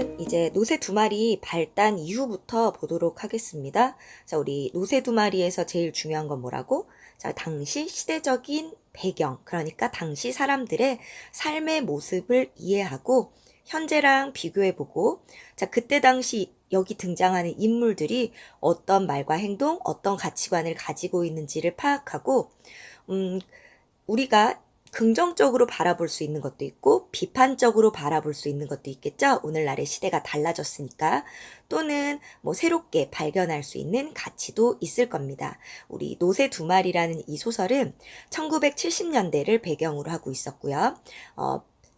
오늘은 이제 노새 두 마리 발단 이후부터 보도록 하겠습니다. 자, 우리 노새 두 마리에서 제일 중요한 건 뭐라고? 자, 당시 시대적인 배경, 그러니까 당시 사람들의 삶의 모습을 이해하고 현재랑 비교해보고, 자, 그때 당시 여기 등장하는 인물들이 어떤 말과 행동, 어떤 가치관을 가지고 있는지를 파악하고, 우리가 긍정적으로 바라볼 수 있는 것도 있고 비판적으로 바라볼 수 있는 것도 있겠죠. 오늘날의 시대가 달라졌으니까. 또는 뭐 새롭게 발견할 수 있는 가치도 있을 겁니다. 우리 노새 두 마리라는 이 소설은 1970년대를 배경으로 하고 있었고요.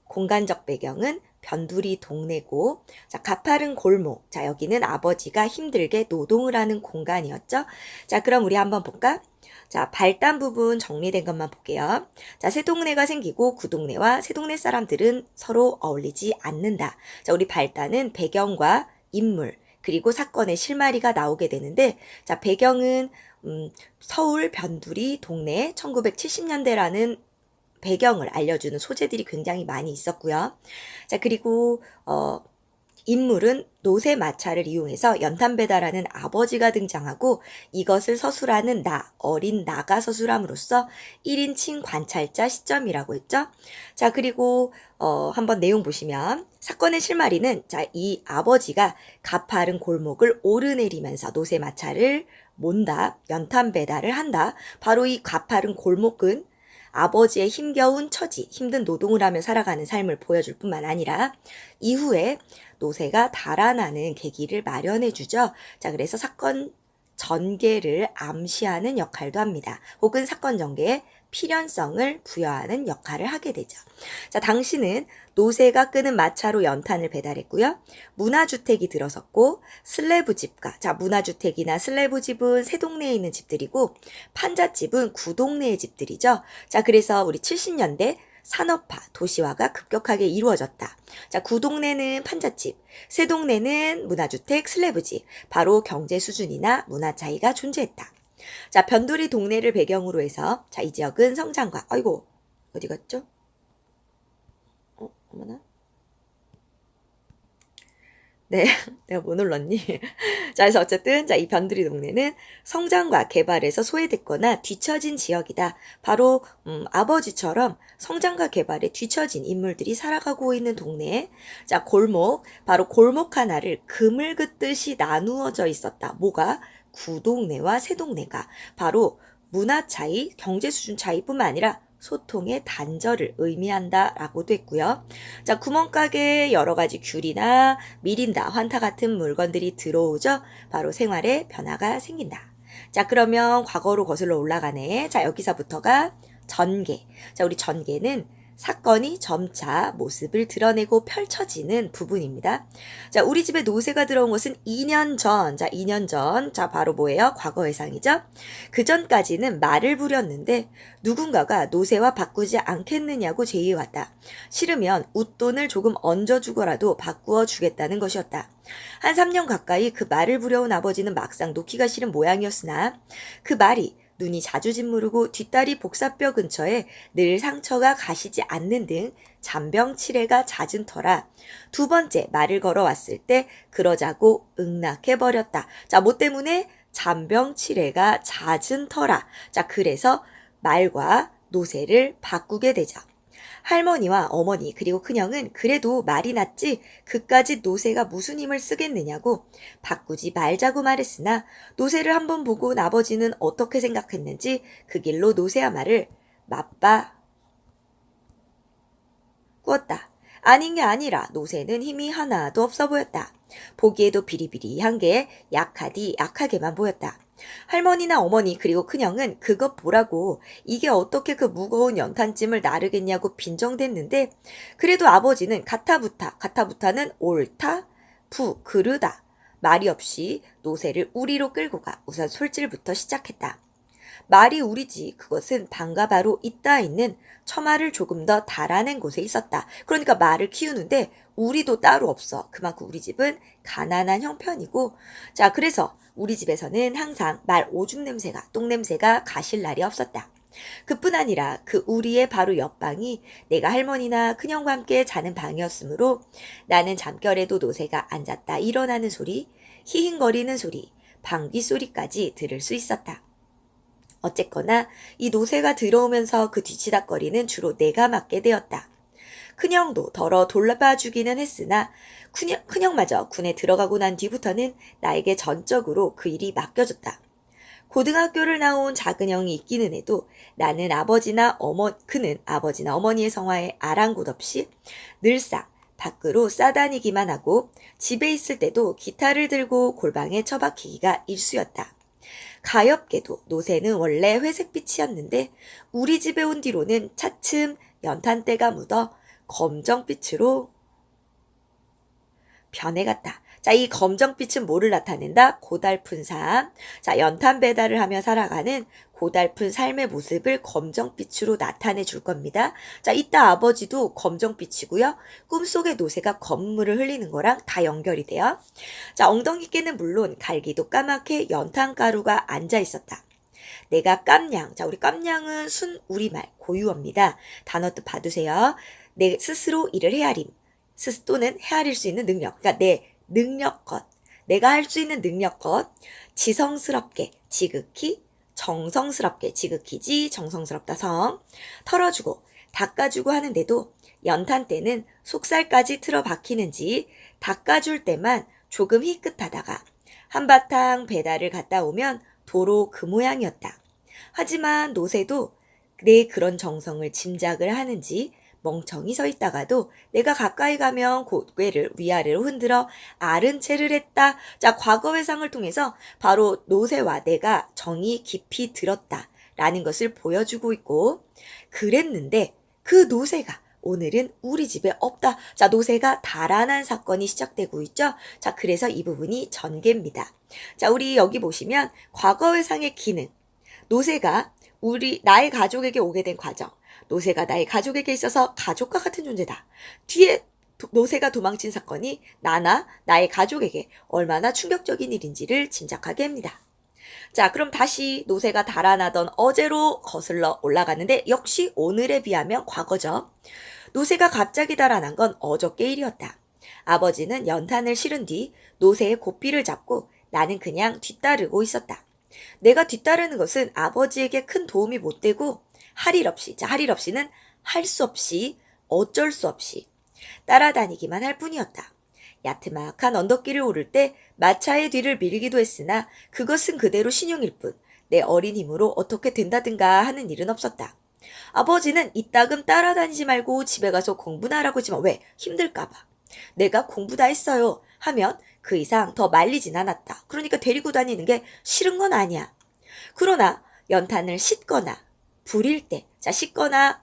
공간적 배경은 변두리 동네고, 자, 가파른 골목. 자, 여기는 아버지가 힘들게 노동을 하는 공간이었죠. 자, 그럼 우리 한번 볼까? 자, 발단 부분 정리된 것만 볼게요. 자, 새 동네가 생기고 그 동네와 새 동네 사람들은 서로 어울리지 않는다. 자, 우리 발단은 배경과 인물, 그리고 사건의 실마리가 나오게 되는데, 자, 배경은 서울 변두리 동네 1970년대라는 배경을 알려주는 소재들이 굉장히 많이 있었고요. 자, 그리고 인물은 노새 마차를 이용해서 연탄배달하는 아버지가 등장하고, 이것을 서술하는 어린 나가 서술함으로써 1인칭 관찰자 시점이라고 했죠. 자, 그리고 한번 내용 보시면 사건의 실마리는, 자, 이 아버지가 가파른 골목을 오르내리면서 노새 마차를 몬다, 연탄배달을 한다. 바로 이 가파른 골목은 아버지의 힘겨운 처지, 힘든 노동을 하며 살아가는 삶을 보여줄 뿐만 아니라 이후에 노새가 달아나는 계기를 마련해 주죠. 자, 그래서 사건 전개를 암시하는 역할도 합니다. 혹은 사건 전개에 필연성을 부여하는 역할을 하게 되죠. 자, 당시는 노새가 끄는 마차로 연탄을 배달했고요. 문화주택이 들어섰고, 슬래브집가, 자, 문화주택이나 슬래브집은 새 동네에 있는 집들이고, 판잣집은 구동네의 집들이죠. 자, 그래서 우리 70년대 산업화, 도시화가 급격하게 이루어졌다. 자, 구동네는 판잣집, 새 동네는 문화주택, 슬래브집. 바로 경제 수준이나 문화 차이가 존재했다. 자, 변두리 동네를 배경으로 해서, 자, 이 지역은 성장과, 아이고, 어디 갔죠? 어머나. 네, 내가 뭐 눌렀니? 자, 그래서 어쨌든, 자, 이 변두리 동네는 성장과 개발에서 소외됐거나 뒤처진 지역이다. 바로, 아버지처럼 성장과 개발에 뒤처진 인물들이 살아가고 있는 동네. 자, 골목. 바로 골목 하나를 금을 긋듯이 나누어져 있었다. 뭐가? 구동네와 새동네가. 바로 문화 차이, 경제 수준 차이뿐만 아니라 소통의 단절을 의미한다라고도 했고요. 자, 구멍가게에 여러 가지 귤이나 미린다, 환타 같은 물건들이 들어오죠. 바로 생활에 변화가 생긴다. 자, 그러면 과거로 거슬러 올라가네. 자, 여기서부터가 전개. 자, 우리 전개는 사건이 점차 모습을 드러내고 펼쳐지는 부분입니다. 자, 우리 집에 노새가 들어온 것은 2년 전. 자, 2년 전. 자, 바로 뭐예요? 과거 회상이죠. 그 전까지는 말을 부렸는데 누군가가 노새와 바꾸지 않겠느냐고 제의해왔다. 싫으면 웃돈을 조금 얹어주고라도 바꾸어 주겠다는 것이었다. 한 3년 가까이 그 말을 부려온 아버지는 막상 놓기가 싫은 모양이었으나 그 말이 눈이 자주 짓무르고 뒷다리 복사뼈 근처에 늘 상처가 가시지 않는 등 잔병치레가 잦은 터라 두 번째 말을 걸어왔을 때 그러자고 응낙해버렸다. 자, 뭐 때문에? 잔병치레가 잦은 터라. 자, 그래서 말과 노새를 바꾸게 되죠. 할머니와 어머니 그리고 큰형은 그래도 말이 낫지 그까짓 노새가 무슨 힘을 쓰겠느냐고 바꾸지 말자고 말했으나 노새를 한번 보고 아버지는 어떻게 생각했는지 그 길로 노새야 말을 맞바 꾸었다. 아닌 게 아니라 노새는 힘이 하나도 없어 보였다. 보기에도 비리비리한 게 약하게만 보였다. 할머니나 어머니 그리고 큰형은 그것 보라고 이게 어떻게 그 무거운 연탄찜을 나르겠냐고 빈정댔는데 그래도 아버지는 가타부타는 옳다, 그르다 말이 없이 노새를 우리로 끌고 가 우선 솔질부터 시작했다. 말이 우리지 그것은 방가 바로 이따 있는 처마를 조금 더 달아낸 곳에 있었다. 그러니까 말을 키우는데 우리도 따로 없어. 그만큼 우리 집은 가난한 형편이고, 자, 그래서 우리 집에서는 항상 말 오줌 냄새가, 똥 냄새가 가실 날이 없었다. 그뿐 아니라 그 우리의 바로 옆방이 내가 할머니나 큰형과 함께 자는 방이었으므로 나는 잠결에도 노새가 앉았다 일어나는 소리, 히힝거리는 소리, 방귀 소리까지 들을 수 있었다. 어쨌거나 이 노새가 들어오면서 그 뒤치닥거리는 주로 내가 맡게 되었다. 큰형도 덜어 돌봐주기는 했으나 큰형마저 군에 들어가고 난 뒤부터는 나에게 전적으로 그 일이 맡겨졌다. 고등학교를 나온 작은 형이 있기는 해도 그는 아버지나 어머니의 성화에 아랑곳 없이 늘상 밖으로 싸다니기만 하고 집에 있을 때도 기타를 들고 골방에 처박히기가 일쑤였다. 가엾게도 노새는 원래 회색빛이었는데 우리 집에 온 뒤로는 차츰 연탄때가 묻어 검정빛으로 변해갔다. 자, 이 검정빛은 뭐를 나타낸다? 고달픈 삶. 자, 연탄 배달을 하며 살아가는 고달픈 삶의 모습을 검정빛으로 나타내 줄 겁니다. 자, 이따 아버지도 검정빛이고요. 꿈속의 노새가 검물을 흘리는 거랑 다 연결이 돼요. 자, 엉덩이께는 물론 갈기도 까맣게 연탄가루가 앉아 있었다. 내가 깜냥. 자, 우리 깜냥은 순 우리말 고유어입니다. 단어 뜻 봐두세요. 내 스스로 일을 헤아림. 또는 헤아릴 수 있는 능력. 그러니까 내 능력껏, 내가 할 수 있는 능력껏 지성스럽게, 지극히, 정성스럽게, 지극히지, 정성스럽다 성, 털어주고, 닦아주고 하는데도 연탄때는 속살까지 틀어 박히는지 닦아줄 때만 조금 희끗하다가 한바탕 배달을 갔다 오면 도로 그 모양이었다. 하지만 노새도 내 그런 정성을 짐작을 하는지 멍청이 서 있다가도 내가 가까이 가면 고개를 위아래로 흔들어 아른 채를 했다. 자, 과거 회상을 통해서 바로 노새와 내가 정이 깊이 들었다라는 것을 보여주고 있고, 그랬는데 그 노새가 오늘은 우리 집에 없다. 자, 노새가 달아난 사건이 시작되고 있죠. 자, 그래서 이 부분이 전개입니다. 자, 우리 여기 보시면 과거 회상의 기능, 노새가 나의 가족에게 오게 된 과정, 노새가 나의 가족에게 있어서 가족과 같은 존재다. 뒤에 노새가 도망친 사건이 나나 나의 가족에게 얼마나 충격적인 일인지를 짐작하게 합니다. 자, 그럼 다시 노새가 달아나던 어제로 거슬러 올라가는데 역시 오늘에 비하면 과거죠. 노새가 갑자기 달아난 건 어저께 일이었다. 아버지는 연탄을 실은 뒤 노새의 고삐를 잡고 나는 그냥 뒤따르고 있었다. 내가 뒤따르는 것은 아버지에게 큰 도움이 못 되고 할 일 없이, 자, 할 일 없이는 할 수 없이, 어쩔 수 없이 따라다니기만 할 뿐이었다. 야트막한 언덕길을 오를 때 마차의 뒤를 밀기도 했으나 그것은 그대로 신용일 뿐 내 어린 힘으로 어떻게 된다든가 하는 일은 없었다. 아버지는 이따금 따라다니지 말고 집에 가서 공부나 하라고 했지만 왜? 힘들까봐. 내가 공부 다 했어요 하면 그 이상 더 말리진 않았다. 그러니까 데리고 다니는 게 싫은 건 아니야. 그러나 연탄을 싣거나 불일 때, 자, 씻거나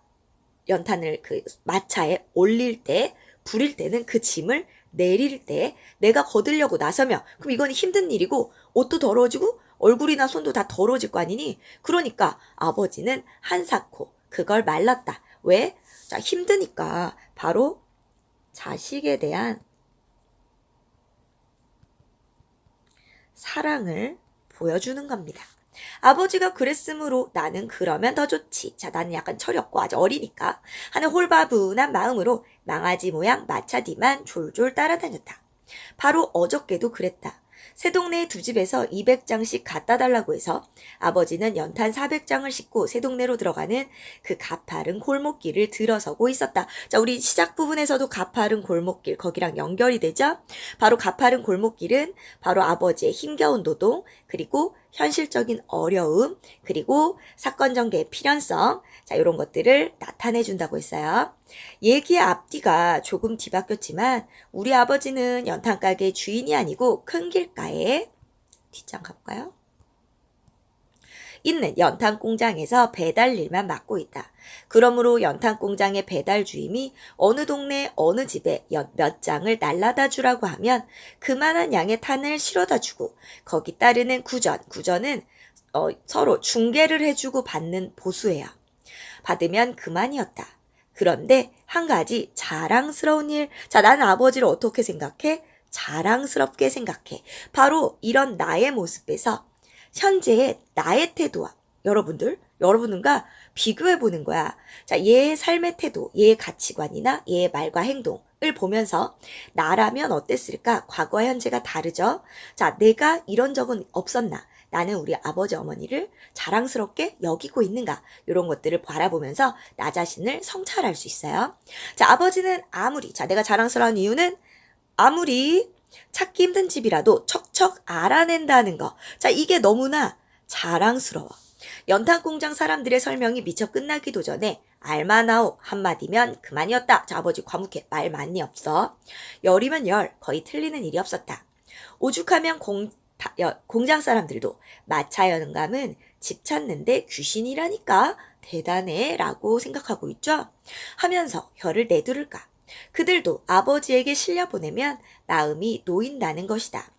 연탄을 그 마차에 올릴 때, 불일 때는 그 짐을 내릴 때 내가 거들려고 나서면 그럼 이건 힘든 일이고 옷도 더러워지고 얼굴이나 손도 다 더러워질 거 아니니? 그러니까 아버지는 한사코 그걸 말랐다. 왜? 자, 힘드니까 바로 자식에 대한 사랑을 보여주는 겁니다. 아버지가 그랬으므로 나는 그러면 더 좋지. 자, 나는 약간 철이 없고 아주 어리니까 하는 홀바분한 마음으로 망아지 모양 마차 뒤만 졸졸 따라다녔다. 바로 어저께도 그랬다. 새 동네의 두 집에서 200장씩 갖다 달라고 해서 아버지는 연탄 400장을 싣고 새 동네로 들어가는 그 가파른 골목길을 들어서고 있었다. 자, 우리 시작 부분에서도 가파른 골목길 거기랑 연결이 되죠? 바로 가파른 골목길은 바로 아버지의 힘겨운 노동, 그리고 현실적인 어려움, 그리고 사건 전개의 필연성, 자, 이런 것들을 나타내 준다고 했어요. 얘기의 앞뒤가 조금 뒤바뀌었지만 우리 아버지는 연탄가게의 주인이 아니고 큰 길가에 뒷장 가볼까요? 있는 연탄 공장에서 배달 일만 맡고 있다. 그러므로 연탄 공장의 배달 주임이 어느 동네 어느 집에 몇 장을 날라다 주라고 하면 그만한 양의 탄을 실어다 주고 거기 따르는 구전은 서로 중개를 해주고 받는 보수예요. 받으면 그만이었다. 그런데 한 가지 자랑스러운 일. 자, 나는 아버지를 어떻게 생각해? 자랑스럽게 생각해. 바로 이런 나의 모습에서 현재의 나의 태도와 여러분들과 비교해 보는 거야. 자, 얘의 삶의 태도, 얘의 가치관이나 얘의 말과 행동을 보면서 나라면 어땠을까? 과거와 현재가 다르죠? 자, 내가 이런 적은 없었나? 나는 우리 아버지 어머니를 자랑스럽게 여기고 있는가? 이런 것들을 바라보면서 나 자신을 성찰할 수 있어요. 자, 아버지는 자, 내가 자랑스러운 이유는 아무리 찾기 힘든 집이라도 척척 알아낸다는 거. 자, 이게 너무나 자랑스러워. 연탄공장 사람들의 설명이 미처 끝나기도 전에 알마나오 한마디면 그만이었다. 자, 아버지 과묵해. 말 많이 없어. 열이면 열. 거의 틀리는 일이 없었다. 오죽하면 공장 사람들도 마차 영감은 집 찾는데 귀신이라니까 대단해 라고 생각하고 있죠. 하면서 혀를 내두를까. 그들도 아버지에게 실려보내면 마음이 놓인다는 것이다.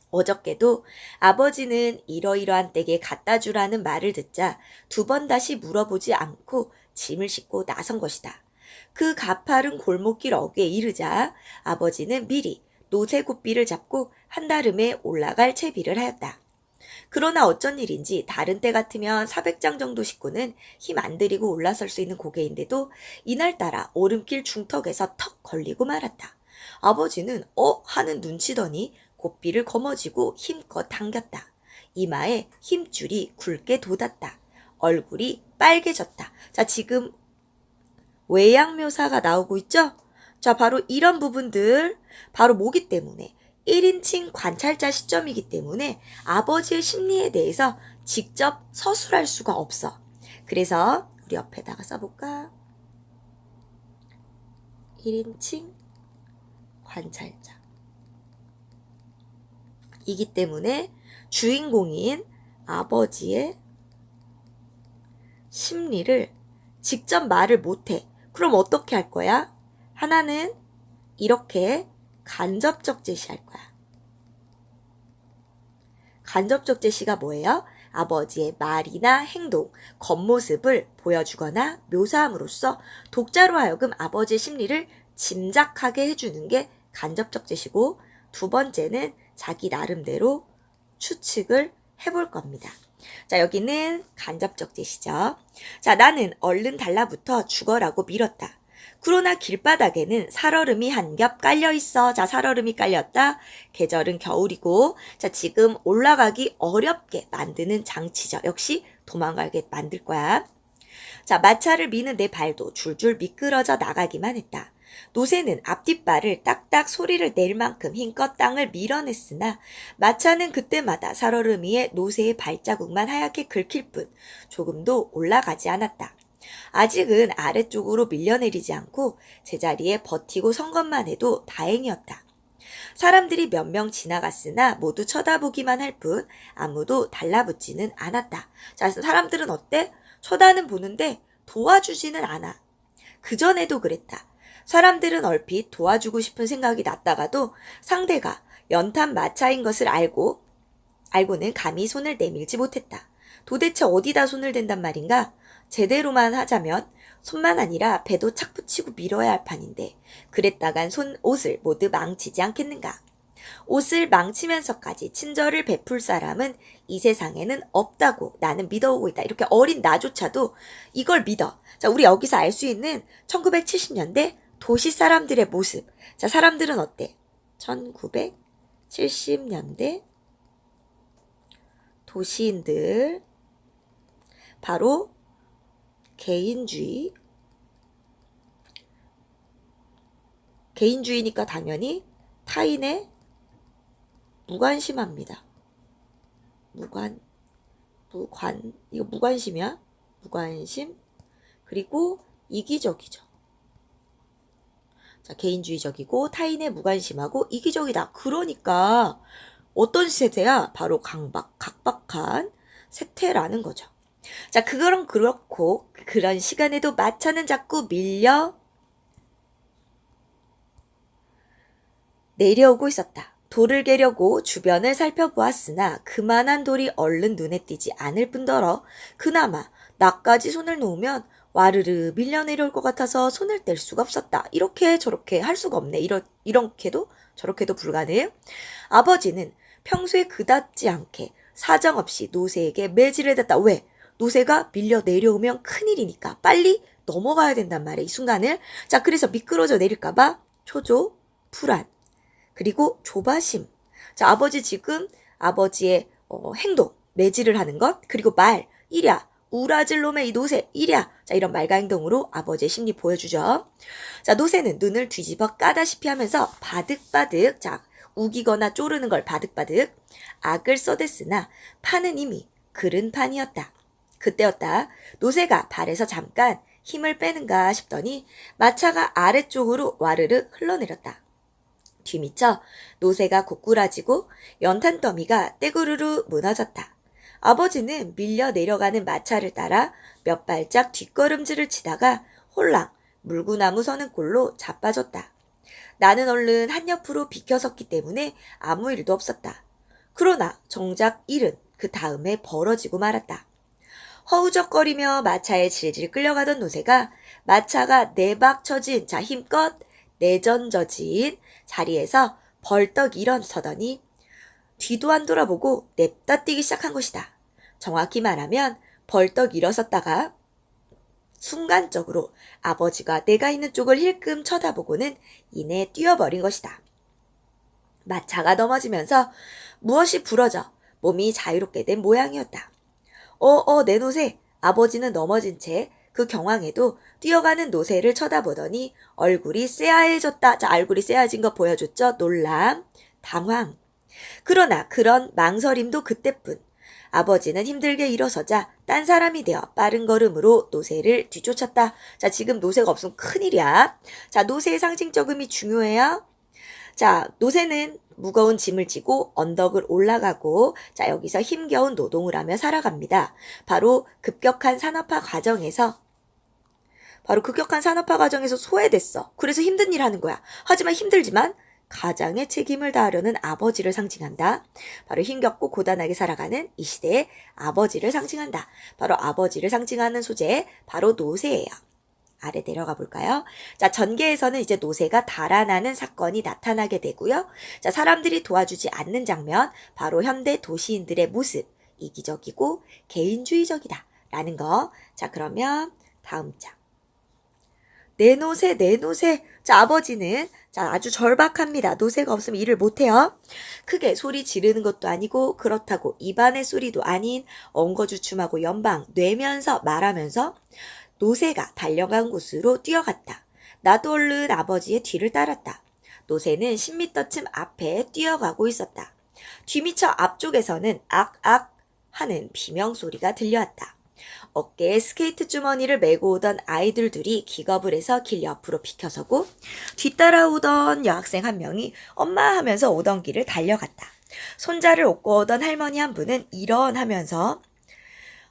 어저께도 아버지는 이러이러한 댁에 갖다 주라는 말을 듣자 2번 다시 물어보지 않고 짐을 싣고 나선 것이다. 그 가파른 골목길 어귀에 이르자 아버지는 미리 노새고삐를 잡고 한다름에 올라갈 채비를 하였다. 그러나 어쩐 일인지 다른 때 같으면 400장 정도 싣고는 힘 안 들이고 올라설 수 있는 고개인데도 이날따라 오름길 중턱에서 턱 걸리고 말았다. 아버지는 하는 눈치더니 고삐를 거머쥐고 힘껏 당겼다. 이마에 힘줄이 굵게 돋았다. 얼굴이 빨개졌다. 자, 지금 외양묘사가 나오고 있죠? 자, 바로 이런 부분들, 바로 뭐기 때문에 1인칭 관찰자 시점이기 때문에 아버지의 심리에 대해서 직접 서술할 수가 없어. 그래서 우리 옆에다가 써볼까? 1인칭 관찰자. 이기 때문에 주인공인 아버지의 심리를 직접 말을 못해. 그럼 어떻게 할 거야? 하나는 이렇게 간접적 제시할 거야. 간접적 제시가 뭐예요? 아버지의 말이나 행동, 겉모습을 보여주거나 묘사함으로써 독자로 하여금 아버지의 심리를 짐작하게 해주는 게 간접적 제시고, 2번째는 자기 나름대로 추측을 해볼 겁니다. 자, 여기는 간접적 제시죠. 자, 나는 얼른 달라붙어 죽어라고 밀었다. 그러나 길바닥에는 살얼음이 한 겹 깔려 있어. 자, 살얼음이 깔렸다. 계절은 겨울이고, 자, 지금 올라가기 어렵게 만드는 장치죠. 역시 도망가게 만들 거야. 자, 마차를 미는 내 발도 줄줄 미끄러져 나가기만 했다. 노새는 앞뒷발을 딱딱 소리를 낼 만큼 힘껏 땅을 밀어냈으나 마차는 그때마다 살얼음 위에 노새의 발자국만 하얗게 긁힐 뿐 조금도 올라가지 않았다. 아직은 아래쪽으로 밀려내리지 않고 제자리에 버티고 선 것만 해도 다행이었다. 사람들이 몇 명 지나갔으나 모두 쳐다보기만 할 뿐 아무도 달라붙지는 않았다. 자, 사람들은 어때? 쳐다는 보는데 도와주지는 않아. 그전에도 그랬다. 사람들은 얼핏 도와주고 싶은 생각이 났다가도 상대가 연탄 마차인 것을 알고는 감히 손을 내밀지 못했다. 도대체 어디다 손을 댄단 말인가? 제대로만 하자면 손만 아니라 배도 착 붙이고 밀어야 할 판인데 그랬다간 옷을 모두 망치지 않겠는가? 옷을 망치면서까지 친절을 베풀 사람은 이 세상에는 없다고 나는 믿어오고 있다. 이렇게 어린 나조차도 이걸 믿어. 자, 우리 여기서 알 수 있는 1970년대 도시 사람들의 모습. 자, 사람들은 어때? 1970년대 도시인들. 바로 개인주의니까 당연히 타인에 무관심합니다. 이거 무관심이야? 무관심. 그리고 이기적이죠. 자, 개인주의적이고 타인에 무관심하고 이기적이다. 그러니까 어떤 세대야? 바로 각박한 세태라는 거죠. 자, 그거는 그렇고 그런 시간에도 마차는 자꾸 밀려 내려오고 있었다. 돌을 개려고 주변을 살펴보았으나 그만한 돌이 얼른 눈에 띄지 않을 뿐더러 그나마 나까지 손을 놓으면 와르르 밀려 내려올 것 같아서 손을 뗄 수가 없었다. 이렇게 저렇게 할 수가 없네. 이렇게도 저렇게도 불가능. 아버지는 평소에 그답지 않게 사정없이 노새에게 매질을 댔다. 왜? 노새가 밀려 내려오면 큰일이니까 빨리 넘어가야 된단 말이에요. 이 순간을. 자, 그래서 미끄러져 내릴까봐 초조, 불안, 그리고 조바심. 자, 아버지 지금 아버지의 행동, 매질을 하는 것, 그리고 말, 이랴, 우라질 놈의 이 노새, 이랴. 자, 이런 말과 행동으로 아버지의 심리 보여주죠. 자, 노새는 눈을 뒤집어 까다시피 하면서 바득바득, 자, 우기거나 쪼르는 걸 바득바득, 악을 써댔으나 판은 이미 그른 판이었다. 그때였다. 노새가 발에서 잠깐 힘을 빼는가 싶더니 마차가 아래쪽으로 와르르 흘러내렸다. 뒤미쳐 노새가 고꾸라지고 연탄 더미가 떼구르르 무너졌다. 아버지는 밀려 내려가는 마차를 따라 몇 발짝 뒷걸음질을 치다가 홀랑 물구나무 서는 꼴로 자빠졌다. 나는 얼른 한옆으로 비켜섰기 때문에 아무 일도 없었다. 그러나 정작 일은 그 다음에 벌어지고 말았다. 허우적거리며 마차에 질질 끌려가던 노새가 마차가 내박 처진, 자, 힘껏 내전져진 자리에서 벌떡 일어서더니 뒤도 안 돌아보고 냅다 뛰기 시작한 것이다. 정확히 말하면 벌떡 일어섰다가 순간적으로 아버지가 내가 있는 쪽을 힐끔 쳐다보고는 이내 뛰어버린 것이다. 마차가 넘어지면서 무엇이 부러져 몸이 자유롭게 된 모양이었다. 내 노새. 아버지는 넘어진 채 그 경황에도 뛰어가는 노새를 쳐다보더니 얼굴이 새하얘졌다. 자, 얼굴이 새하얘진 거 보여줬죠? 놀람, 당황. 그러나 그런 망설임도 그때뿐. 아버지는 힘들게 일어서자 딴 사람이 되어 빠른 걸음으로 노새를 뒤쫓았다. 자, 지금 노새가 없으면 큰일이야. 자, 노새의 상징적 의미 중요해요. 자, 노새는 무거운 짐을 지고 언덕을 올라가고, 자, 여기서 힘겨운 노동을 하며 살아갑니다. 바로 급격한 산업화 과정에서 소외됐어. 그래서 힘든 일 하는 거야. 하지만 힘들지만 가장의 책임을 다하려는 아버지를 상징한다. 바로 힘겹고 고단하게 살아가는 이 시대의 아버지를 상징한다. 바로 아버지를 상징하는 소재, 바로 노새예요. 아래 내려가 볼까요? 자, 전개에서는 이제 노새가 달아나는 사건이 나타나게 되고요. 자, 사람들이 도와주지 않는 장면, 바로 현대 도시인들의 모습, 이기적이고 개인주의적이다 라는 거. 자, 그러면 다음 장. 내 노새. 자, 아버지는 아주 절박합니다. 노새가 없으면 일을 못해요. 크게 소리 지르는 것도 아니고 그렇다고 입안의 소리도 아닌 엉거주춤하고 연방 뇌면서 말하면서 노새가 달려간 곳으로 뛰어갔다. 나도 얼른 아버지의 뒤를 따랐다. 노새는 10m쯤 앞에 뛰어가고 있었다. 뒤미처 앞쪽에서는 악악 하는 비명소리가 들려왔다. 어깨에 스케이트 주머니를 메고 오던 아이들 둘이 기겁을 해서 길 옆으로 비켜서고 뒤따라오던 여학생 한 명이 엄마 하면서 오던 길을 달려갔다. 손자를 업고 오던 할머니 한 분은 이런 하면서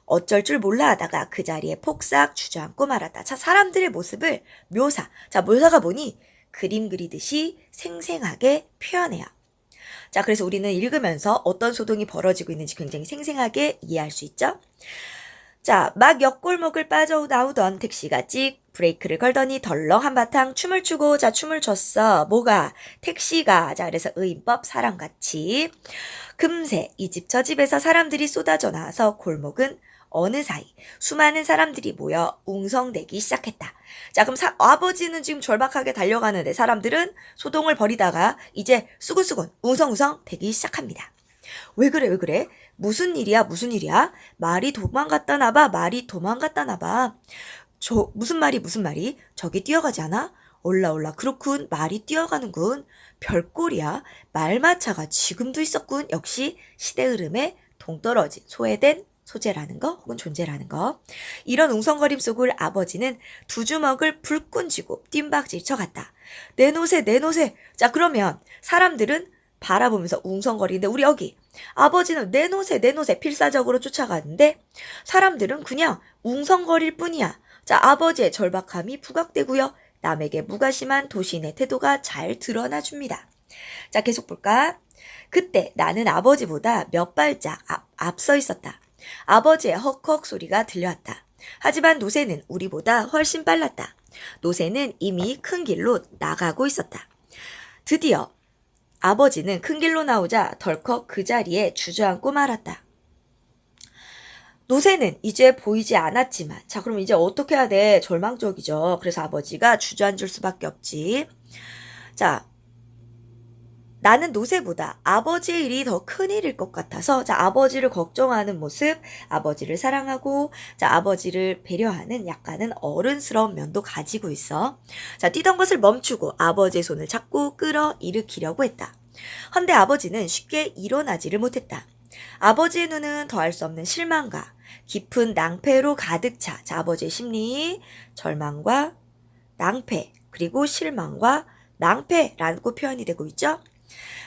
어쩔 줄 몰라 하다가 그 자리에 폭삭 주저앉고 말았다. 자, 사람들의 모습을 묘사가 보니 그림 그리듯이 생생하게 표현해요. 자, 그래서 우리는 읽으면서 어떤 소동이 벌어지고 있는지 굉장히 생생하게 이해할 수 있죠. 자, 막 옆골목을 빠져나오던 택시가 찍 브레이크를 걸더니 덜렁 한바탕 춤을 추고, 자, 춤을 췄어. 뭐가? 택시가. 자, 그래서 의인법 사람같이. 금세 이 집 저 집에서 사람들이 쏟아져 나와서 골목은 어느 사이 수많은 사람들이 모여 웅성대기 시작했다. 자, 그럼 아버지는 지금 절박하게 달려가는데 사람들은 소동을 벌이다가 이제 수근수근 웅성웅성 되기 시작합니다. 왜 그래? 무슨 일이야? 말이 도망갔다 나봐. 무슨 말이? 저기 뛰어가지 않아? 올라. 그렇군. 말이 뛰어가는군. 별꼴이야. 말마차가 지금도 있었군. 역시 시대 흐름에 동떨어진 소외된 소재라는 거 혹은 존재라는 거. 이런 웅성거림 속을 아버지는 두 주먹을 불끈 쥐고 뜀박질 쳐갔다. 내 노새. 자, 그러면 사람들은 바라보면서 웅성거리는데 우리 여기 아버지는 내 노새 필사적으로 쫓아가는데 사람들은 그냥 웅성거릴 뿐이야. 자, 아버지의 절박함이 부각되고요. 남에게 무관심한 도시인의 태도가 잘 드러나줍니다. 자, 계속 볼까? 그때 나는 아버지보다 몇 발짝 앞서 있었다. 아버지의 헉헉 소리가 들려왔다. 하지만 노새는 우리보다 훨씬 빨랐다. 노새는 이미 큰 길로 나가고 있었다. 드디어 아버지는 큰 길로 나오자 덜컥 그 자리에 주저앉고 말았다. 노새는 이제 보이지 않았지만, 자, 그럼 이제 어떻게 해야 돼? 절망적이죠. 그래서 아버지가 주저앉을 수밖에 없지. 자, 나는 노새보다 아버지의 일이 더 큰 일일 것 같아서, 자, 아버지를 걱정하는 모습, 아버지를 사랑하고, 자, 아버지를 배려하는 약간은 어른스러운 면도 가지고 있어. 자, 뛰던 것을 멈추고 아버지의 손을 잡고 끌어일으키려고 했다. 헌데 아버지는 쉽게 일어나지를 못했다. 아버지의 눈은 더할 수 없는 실망과 깊은 낭패로 가득 차. 자, 아버지의 심리, 절망과 낭패, 그리고 실망과 낭패라고 표현이 되고 있죠.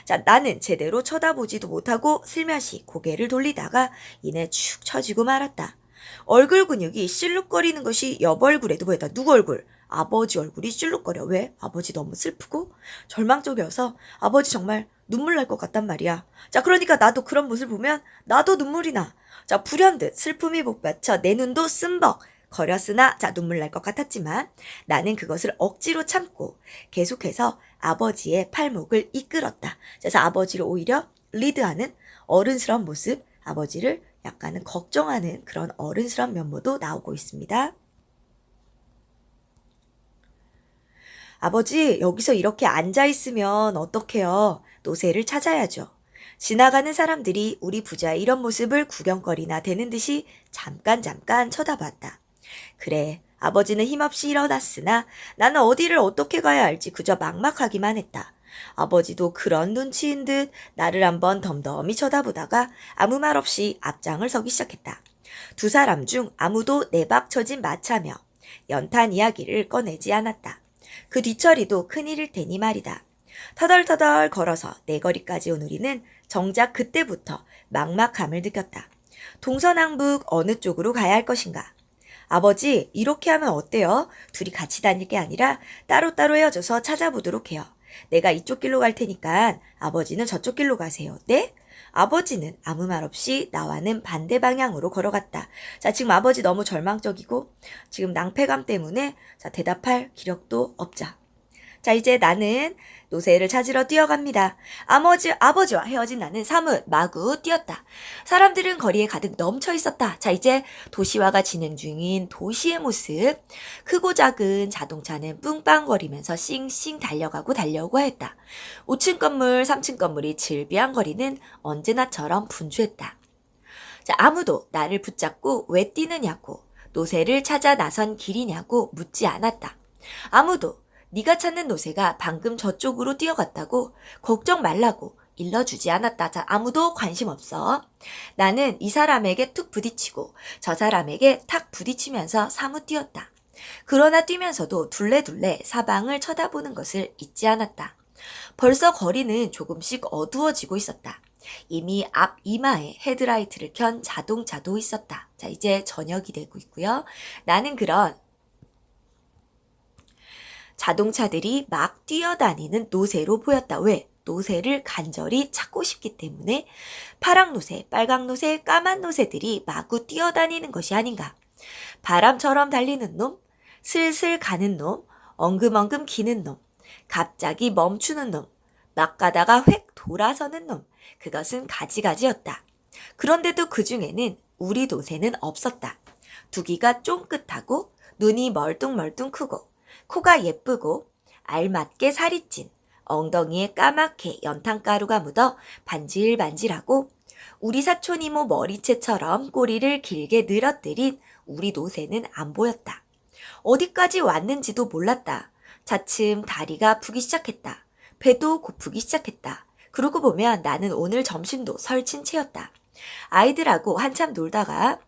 자, 나는 제대로 쳐다보지도 못하고 슬며시 고개를 돌리다가 이내 축 처지고 말았다. 얼굴 근육이 실룩거리는 것이 옆 얼굴에도 보였다. 누구 얼굴? 아버지 얼굴이 실룩거려. 왜? 아버지 너무 슬프고 절망적이어서 아버지 정말 눈물 날 것 같단 말이야. 자, 그러니까 나도 그런 모습을 보면 나도 눈물이 나. 자, 불현듯 슬픔이 복받쳐 내 눈도 쓴벅 거렸으나, 자, 눈물 날 것 같았지만 나는 그것을 억지로 참고 계속해서 아버지의 팔목을 이끌었다. 그래서 아버지를 오히려 리드하는 어른스러운 모습, 아버지를 약간은 걱정하는 그런 어른스러운 면모도 나오고 있습니다. 아버지, 여기서 이렇게 앉아있으면 어떡해요? 노새를 찾아야죠. 지나가는 사람들이 우리 부자의 이런 모습을 구경거리나 되는 듯이 잠깐 쳐다봤다. 그래, 아버지는 힘없이 일어났으나 나는 어디를 어떻게 가야 할지 그저 막막하기만 했다. 아버지도 그런 눈치인 듯 나를 한번 덤덤히 쳐다보다가 아무 말 없이 앞장을 서기 시작했다. 두 사람 중 아무도 내박처진 마차며 연탄 이야기를 꺼내지 않았다. 그 뒤처리도 큰일일 테니 말이다. 터덜터덜 걸어서 내 거리까지 온 우리는 정작 그때부터 막막함을 느꼈다. 동서남북 어느 쪽으로 가야 할 것인가? 아버지, 이렇게 하면 어때요? 둘이 같이 다닐 게 아니라 따로따로 헤어져서 찾아보도록 해요. 내가 이쪽 길로 갈 테니까 아버지는 저쪽 길로 가세요. 네? 아버지는 아무 말 없이 나와는 반대 방향으로 걸어갔다. 자, 지금 아버지 너무 절망적이고 지금 낭패감 때문에 자, 대답할 기력도 없자. 자, 이제 나는 노새를 찾으러 뛰어갑니다. 아버지와 헤어진 나는 사뭇 마구 뛰었다. 사람들은 거리에 가득 넘쳐 있었다. 자, 이제 도시화가 진행 중인 도시의 모습. 크고 작은 자동차는 뿡빵거리면서 싱싱 달려오고 했다. 5층 건물, 3층 건물이 질비한 거리는 언제나처럼 분주했다. 자, 아무도 나를 붙잡고 왜 뛰느냐고, 노새를 찾아 나선 길이냐고 묻지 않았다. 아무도 네가 찾는 노새가 방금 저쪽으로 뛰어갔다고 걱정 말라고 일러주지 않았다. 자, 아무도 관심 없어. 나는 이 사람에게 툭 부딪히고 저 사람에게 탁 부딪히면서 사뭇 뛰었다. 그러나 뛰면서도 둘레둘레 사방을 쳐다보는 것을 잊지 않았다. 벌써 거리는 조금씩 어두워지고 있었다. 이미 앞 이마에 헤드라이트를 켠 자동차도 있었다. 자, 이제 저녁이 되고 있고요. 나는 그런 자동차들이 막 뛰어다니는 노새로 보였다. 왜? 노새를 간절히 찾고 싶기 때문에 파랑 노새, 빨강 노새, 까만 노새들이 마구 뛰어다니는 것이 아닌가. 바람처럼 달리는 놈, 슬슬 가는 놈, 엉금엉금 기는 놈, 갑자기 멈추는 놈, 막 가다가 획 돌아서는 놈, 그것은 가지가지였다. 그런데도 그 중에는 우리 노새는 없었다. 두기가 쫑긋하고 눈이 멀뚱멀뚱 크고 코가 예쁘고 알맞게 살이 찐 엉덩이에 까맣게 연탄가루가 묻어 반질반질하고 우리 사촌 이모 머리채처럼 꼬리를 길게 늘어뜨린 우리 노새는 안 보였다. 어디까지 왔는지도 몰랐다. 차츰 다리가 아프기 시작했다. 배도 고프기 시작했다. 그러고 보면 나는 오늘 점심도 설친 채였다. 아이들하고 한참 놀다가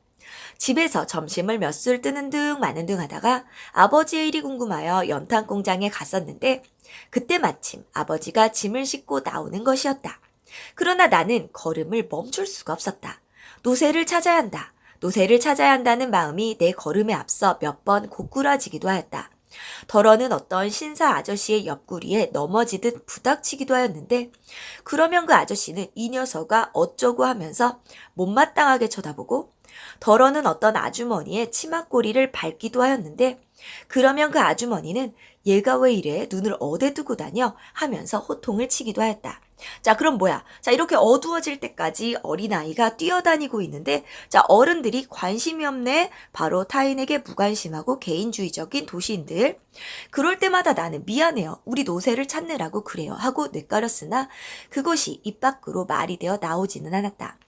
집에서 점심을 몇 술 뜨는 둥 마는 둥 하다가 아버지의 일이 궁금하여 연탄 공장에 갔었는데 그때 마침 아버지가 짐을 싣고 나오는 것이었다. 그러나 나는 걸음을 멈출 수가 없었다. 노새를 찾아야 한다. 노새를 찾아야 한다는 마음이 내 걸음에 앞서 몇 번 고꾸라지기도 하였다. 덜어는 어떤 신사 아저씨의 옆구리에 넘어지듯 부닥치기도 하였는데 그러면 그 아저씨는 이 녀석아 어쩌고 하면서 못마땅하게 쳐다보고 덜어는 어떤 아주머니의 치마꼬리를 밟기도 하였는데 그러면 그 아주머니는 얘가 왜 이래? 눈을 어디 두고 다녀? 하면서 호통을 치기도 하였다. 자, 그럼 뭐야? 자, 이렇게 어두워질 때까지 어린아이가 뛰어다니고 있는데, 자, 어른들이 관심이 없네. 바로 타인에게 무관심하고 개인주의적인 도시인들. 그럴 때마다 나는 미안해요. 우리 노새를 찾느라고 그래요. 하고 뇌까렸으나 그것이 입 밖으로 말이 되어 나오지는 않았다.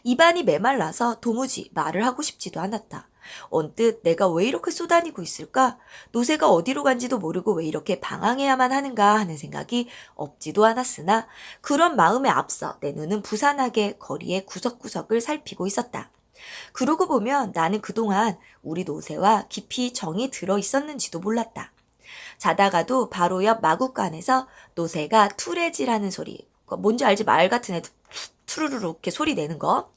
입안이 메말라서 도무지 말을 하고 싶지도 않았다. 언뜻 내가 왜 이렇게 쏘다니고 있을까? 노새가 어디로 간지도 모르고 왜 이렇게 방황해야만 하는가 하는 생각이 없지도 않았으나 그런 마음에 앞서 내 눈은 부산하게 거리의 구석구석을 살피고 있었다. 그러고 보면 나는 그동안 우리 노새와 깊이 정이 들어 있었는지도 몰랐다. 자다가도 바로 옆 마구간에서 노새가 투레질하는 소리, 뭔지 알지? 말 같은 애 투르르 이렇게 소리 내는 거.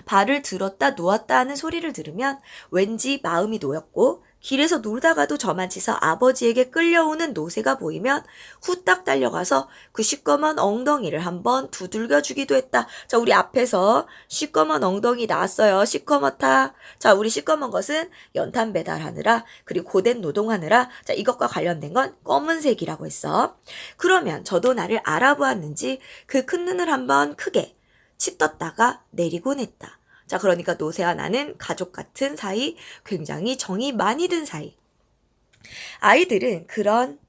발을 들었다 놓았다 하는 소리를 들으면 왠지 마음이 놓였고 길에서 놀다가도 저만치서 아버지에게 끌려오는 노새가 보이면 후딱 달려가서 그 시꺼먼 엉덩이를 한번 두들겨 주기도 했다. 자, 우리 앞에서 시꺼먼 엉덩이 나왔어요. 시커멓다. 자, 우리 시꺼먼 것은 연탄 배달하느라 그리고 고된 노동하느라 자, 이것과 관련된 건 검은색이라고 했어. 그러면 저도 나를 알아보았는지 그 큰 눈을 한번 크게 치떴다가 내리곤 했다. 자, 그러니까 노새와 나는 가족 같은 사이, 굉장히 정이 많이 든 사이. 아이들은 그런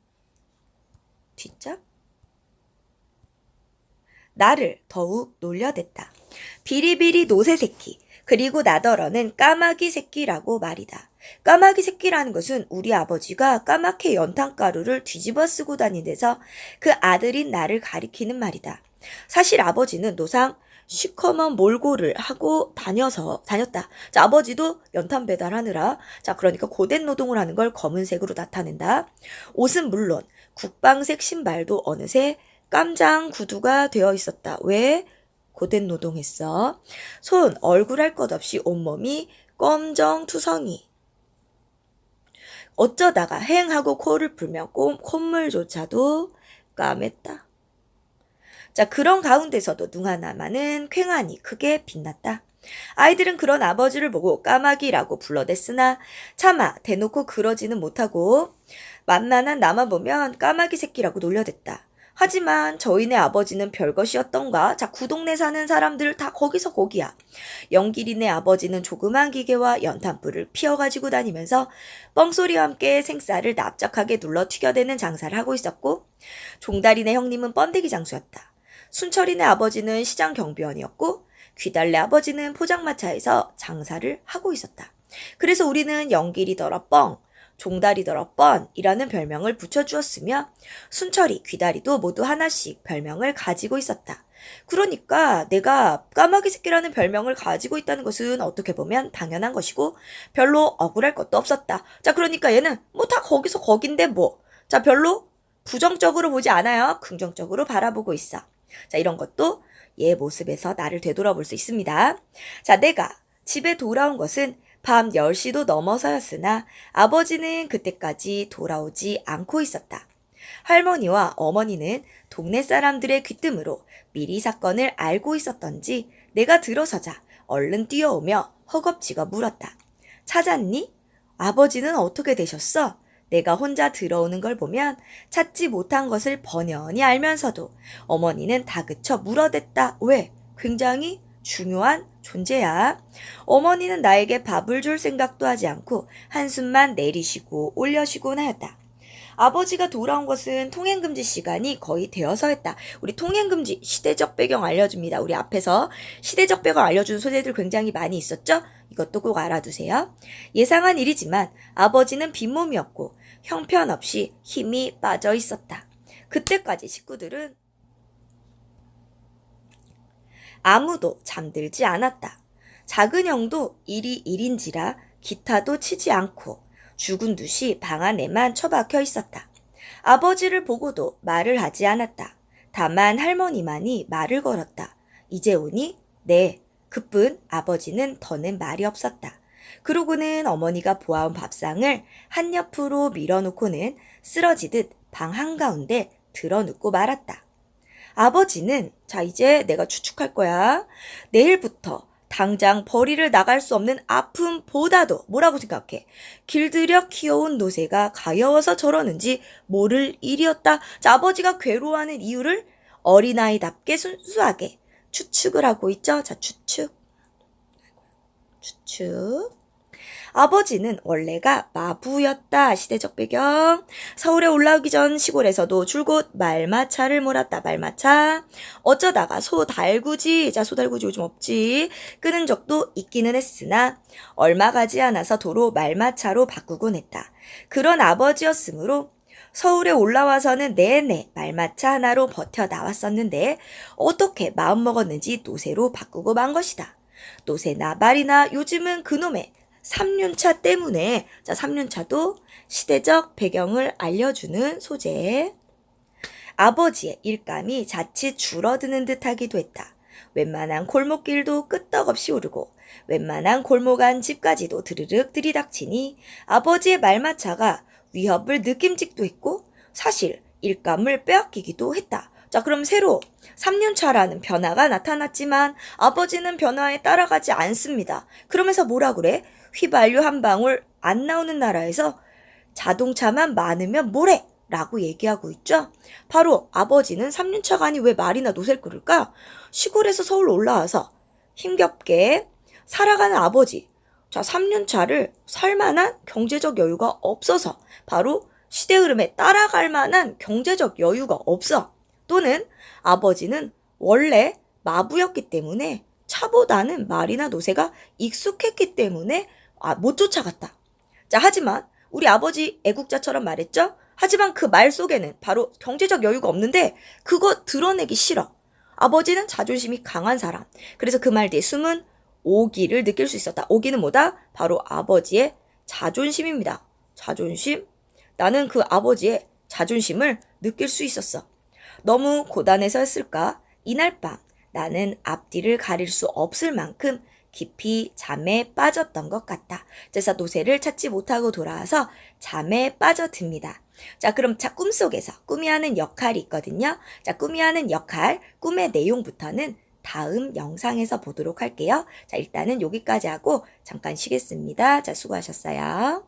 뒷작? 나를 더욱 놀려댔다. 비리비리 노새 새끼, 그리고 나더러는 까마귀 새끼라고 말이다. 까마귀 새끼라는 것은 우리 아버지가 까맣게 연탄가루를 뒤집어 쓰고 다닌 데서 그 아들인 나를 가리키는 말이다. 사실 아버지는 노상 시커먼 몰골을 하고 다녔다. 자, 아버지도 연탄 배달하느라, 자, 그러니까 고된 노동을 하는 걸 검은색으로 나타낸다. 옷은 물론 국방색 신발도 어느새 깜장 구두가 되어 있었다. 왜? 고된 노동했어. 손, 얼굴 할 것 없이 온몸이 검정투성이. 어쩌다가 행하고 코를 풀면 콧물조차도 까맸다. 자, 그런 가운데서도 눈 하나만은 퀭하니 크게 빛났다. 아이들은 그런 아버지를 보고 까마귀라고 불러댔으나 차마 대놓고 그러지는 못하고 만만한 나만 보면 까마귀 새끼라고 놀려댔다. 하지만 저희네 아버지는 별것이었던가. 자, 구동네 사는 사람들 다 거기서 거기야. 영길이네 아버지는 조그만 기계와 연탄불을 피워가지고 다니면서 뻥소리와 함께 생쌀을 납작하게 눌러 튀겨대는 장사를 하고 있었고 종다리네 형님은 번데기 장수였다. 순철이네 아버지는 시장 경비원이었고 귀달래 아버지는 포장마차에서 장사를 하고 있었다. 그래서 우리는 영길이더러 뻥, 종다리더러 뻔이라는 별명을 붙여주었으며 순철이, 귀다리도 모두 하나씩 별명을 가지고 있었다. 그러니까 내가 까마귀 새끼라는 별명을 가지고 있다는 것은 어떻게 보면 당연한 것이고 별로 억울할 것도 없었다. 자, 그러니까 얘는 뭐 다 거기서 거긴데 뭐. 자, 별로 부정적으로 보지 않아요. 긍정적으로 바라보고 있어. 자, 이런 것도 얘 모습에서 나를 되돌아볼 수 있습니다. 자, 내가 집에 돌아온 것은 밤 10시도 넘어서였으나 아버지는 그때까지 돌아오지 않고 있었다. 할머니와 어머니는 동네 사람들의 귀뜸으로 미리 사건을 알고 있었던지 내가 들어서자 얼른 뛰어오며 허겁지겁 물었다. 찾았니? 아버지는 어떻게 되셨어? 내가 혼자 들어오는 걸 보면 찾지 못한 것을 번연히 알면서도 어머니는 다그쳐 물어댔다. 왜? 굉장히 중요한 존재야. 어머니는 나에게 밥을 줄 생각도 하지 않고 한숨만 내리시고 올려쉬곤 하였다. 아버지가 돌아온 것은 통행금지 시간이 거의 되어서였다. 우리 통행금지 시대적 배경 알려줍니다. 우리 앞에서 시대적 배경 알려준 소재들 굉장히 많이 있었죠? 이것도 꼭 알아두세요. 예상한 일이지만 아버지는 빈몸이었고 형편없이 힘이 빠져 있었다. 그때까지 식구들은 아무도 잠들지 않았다. 작은 형도 일이 일인지라 기타도 치지 않고 죽은 듯이 방 안에만 처박혀 있었다. 아버지를 보고도 말을 하지 않았다. 다만 할머니만이 말을 걸었다. 이제 오니? 네. 그뿐 아버지는 더는 말이 없었다. 그러고는 어머니가 보아온 밥상을 한 옆으로 밀어놓고는 쓰러지듯 방 한가운데 드러눕고 말았다. 아버지는 자 이제 내가 추측할 거야. 내일부터 당장 벌이를 나갈 수 없는 아픔보다도 뭐라고 생각해? 길들여 키워온 노새가 가여워서 저러는지 모를 일이었다. 자, 아버지가 괴로워하는 이유를 어린아이답게 순수하게 추측을 하고 있죠. 자, 추측. 아버지는 원래가 마부였다. 시대적 배경. 서울에 올라오기 전 시골에서도 줄곧 말마차를 몰았다. 말마차. 어쩌다가 소달구지. 자, 소달구지 요즘 없지. 끄는 적도 있기는 했으나 얼마 가지 않아서 도로 말마차로 바꾸곤 했다. 그런 아버지였으므로 서울에 올라와서는 내내 말마차 하나로 버텨 나왔었는데 어떻게 마음먹었는지 노새로 바꾸고 만 것이다. 노새나 말이나 요즘은 그놈의 3륜차 때문에, 자, 3륜차도 시대적 배경을 알려주는 소재. 아버지의 일감이 자칫 줄어드는 듯하기도 했다. 웬만한 골목길도 끄떡없이 오르고 웬만한 골목 안 집까지도 드르륵 들이닥치니 아버지의 말마차가 위협을 느낌직도 했고 사실 일감을 빼앗기기도 했다. 자, 그럼 새로 3륜차라는 변화가 나타났지만 아버지는 변화에 따라가지 않습니다. 그러면서 뭐라 그래? 휘발유 한 방울 안 나오는 나라에서 자동차만 많으면 뭐래? 라고 얘기하고 있죠. 바로 아버지는 3륜차가 아니 왜 말이나 노새를 끓을까? 시골에서 서울 올라와서 힘겹게 살아가는 아버지. 자, 3륜차를 살 만한 경제적 여유가 없어서 바로 시대 흐름에 따라갈 만한 경제적 여유가 없어. 또는 아버지는 원래 마부였기 때문에 차보다는 말이나 노새가 익숙했기 때문에 못 쫓아갔다. 자, 하지만 우리 아버지 애국자처럼 말했죠? 하지만 그 말 속에는 바로 경제적 여유가 없는데 그거 드러내기 싫어. 아버지는 자존심이 강한 사람. 그래서 그 말 뒤에 숨은 오기를 느낄 수 있었다. 오기는 뭐다? 바로 아버지의 자존심입니다. 자존심? 나는 그 아버지의 자존심을 느낄 수 있었어. 너무 고단해서였을까? 이날 밤 나는 앞뒤를 가릴 수 없을 만큼 깊이 잠에 빠졌던 것 같다. 그래서 노새를 찾지 못하고 돌아와서 잠에 빠져듭니다. 자, 그럼 꿈속에서 꿈이 하는 역할이 있거든요. 자, 꿈이 하는 역할, 꿈의 내용부터는 다음 영상에서 보도록 할게요. 자, 일단은 여기까지 하고 잠깐 쉬겠습니다. 자, 수고하셨어요.